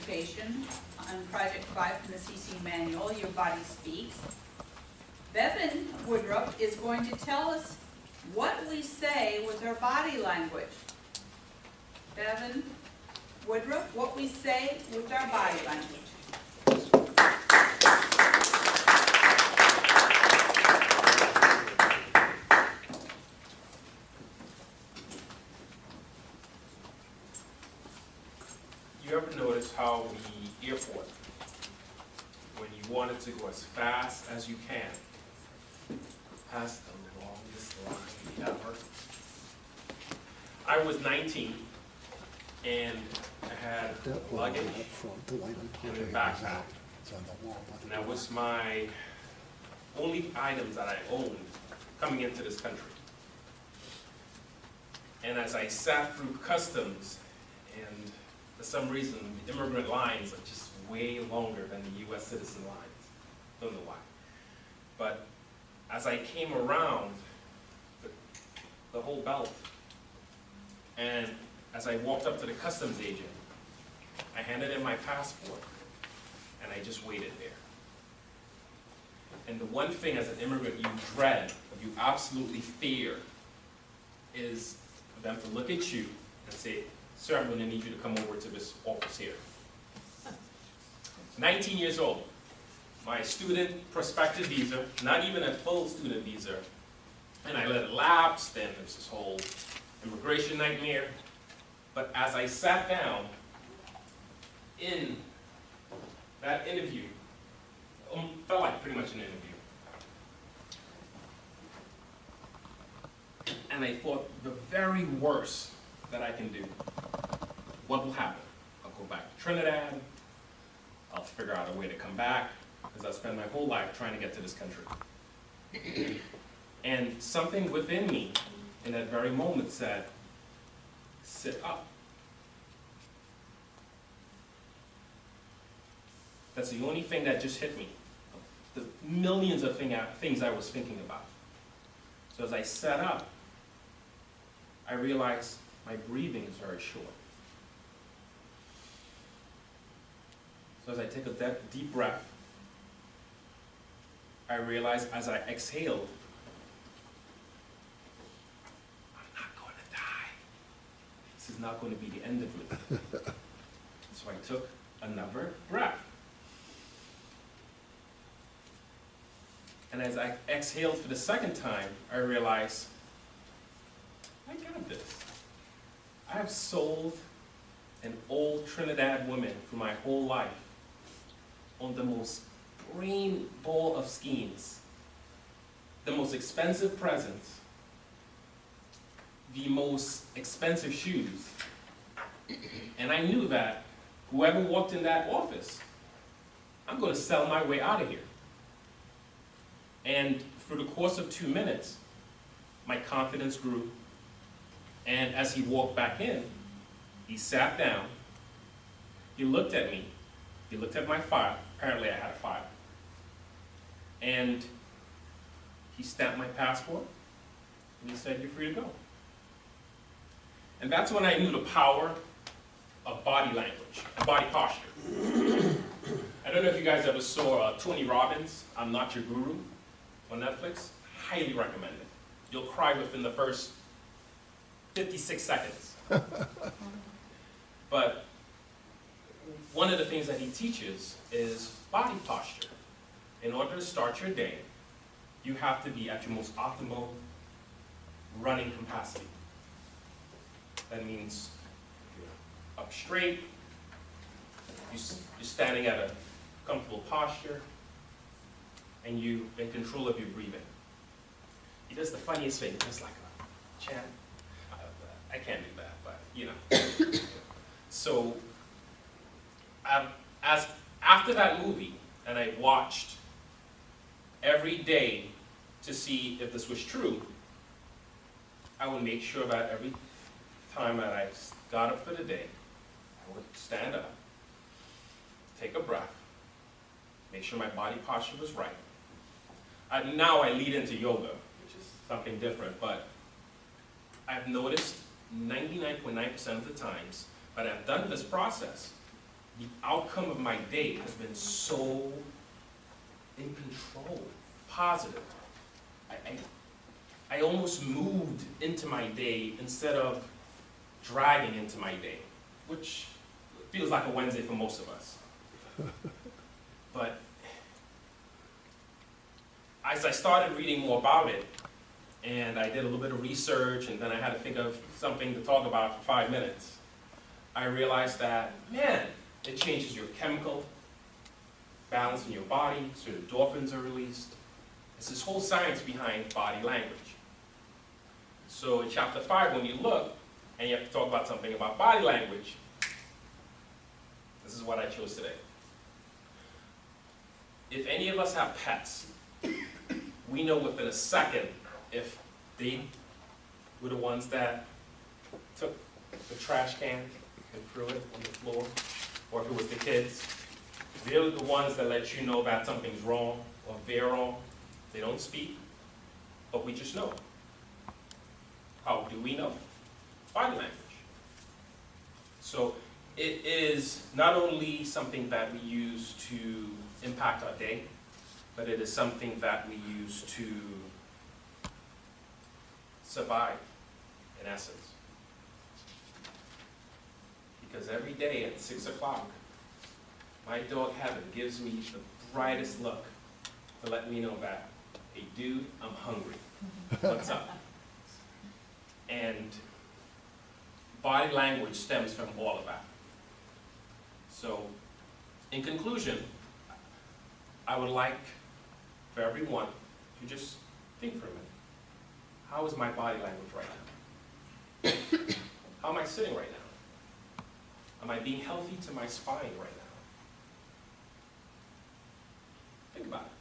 presentation on Project 5 from the CC Manual, Your Body Speaks. Bevon W is going to tell us what we say with our body language. Bevon W, what we say with our body language. You ever notice how the airport, when you want it to go as fast as you can, has the longest line ever? I was 19 and I had luggage and a backpack. And that was my only items that I owned coming into this country. And as I sat through customs, and for some reason, the immigrant lines are just way longer than the US citizen lines. Don't know why. But as I came around the whole belt, and as I walked up to the customs agent, I handed in my passport, and I just waited there. And the one thing as an immigrant you dread, or you absolutely fear, is for them to look at you and say, "Sir, I'm going to need you to come over to this office here." 19 years old, my student prospective visa, not even a full student visa, and I let it lapse, then there's this whole immigration nightmare. But as I sat down in that interview, felt like pretty much an interview, and I thought the very worst that I can do, what will happen? I'll go back to Trinidad, I'll figure out a way to come back, because I spent my whole life trying to get to this country. And something within me in that very moment said, sit up. That's the only thing that just hit me. The millions of things I was thinking about. So as I sat up, I realized my breathing is very short. So as I take a deep breath, I realized as I exhaled, I'm not going to die. This is not going to be the end of me. So I took another breath. And as I exhaled for the second time, I realized, I got this. I have sold an old Trinidad woman for my whole life on the most brain ball of schemes, the most expensive presents, the most expensive shoes. And I knew that whoever walked in that office, I'm going to sell my way out of here. And for the course of 2 minutes, my confidence grew. And as he walked back in, he sat down, he looked at me, he looked at my file, apparently I had a file, and he stamped my passport, and he said, "You're free to go." And that's when I knew the power of body language, and body posture. I don't know if you guys ever saw Tony Robbins' I'm Not Your Guru on Netflix. Highly recommend it. You'll cry within the first 56 seconds. But one of the things that he teaches is body posture. In order to start your day, you have to be at your most optimal running capacity. That means you're up straight, you're standing at a comfortable posture, and you're in control of your breathing. He does the funniest thing, just like a chant. I can't do that, but you know. So, after that movie, and I watched every day to see if this was true, I would make sure that every time that I got up for the day, I would stand up, take a breath, make sure my body posture was right. Now I lead into yoga, which is something different, but I've noticed 99.9% of the times that I've done this process, the outcome of my day has been so in control, positive. I almost moved into my day instead of dragging into my day, which feels like a Wednesday for most of us. But as I started reading more about it, and I did a little bit of research, and then I had to think of something to talk about for 5 minutes, I realized that, man, it changes your chemical balance in your body, so endorphins are released. It's this whole science behind body language. So in chapter 5, when you look, and you have to talk about something about body language, this is what I chose today. If any of us have pets, we know within a second if they were the ones that took the trash can and threw it on the floor, or if it was the kids. They're the ones that let you know that something's wrong or they're wrong. They don't speak, but we just know. How do we know? Body language. So it is not only something that we use to impact our day, but it is something that we use to survive, in essence. Because every day at 6 o'clock, my dog Heaven gives me the brightest look to let me know that, hey dude, I'm hungry. What's up? And body language stems from all of that. So, in conclusion, I would like for everyone to just think for a minute. How is my body language right now? How am I sitting right now? Am I being healthy to my spine right now? Think about it.